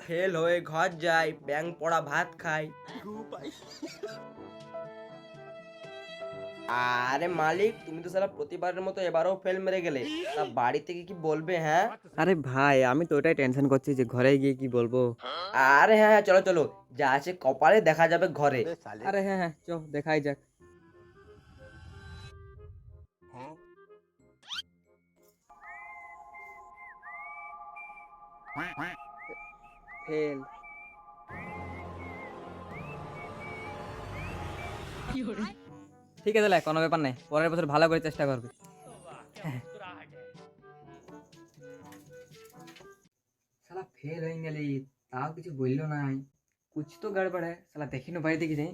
Fail হয়ে ঘর যাই, ব্যাং পড়া ভাত খাই। আরে মালিক, তুমি তো সালা প্রতিবারের মতো এবারও ফেল মেরে গেলে। তা বাড়ি থেকে কি বলবে? হ্যাঁ। আরে ভাই, আমি তো ওটাই টেনশন করছি যে ঘরে গিয়ে কি বলবো। আরে হ্যাঁ হ্যাঁ, চলো চলো, যা আছে কপালে দেখা যাবে ঘরে। আরে হ্যাঁ হ্যাঁ, চ দেখাই যাক। ফেল। ঠিক আছে, তাহলে কোনো ব্যাপার নাই, পরের বছর ভালো করে চেষ্টা করবে। শালা ফেল হয়ে গেলি, তাও কিছু বললো নাই। কুছ তো গড়বড় है, শালা দেখি না, বাইরে দেখি যাই।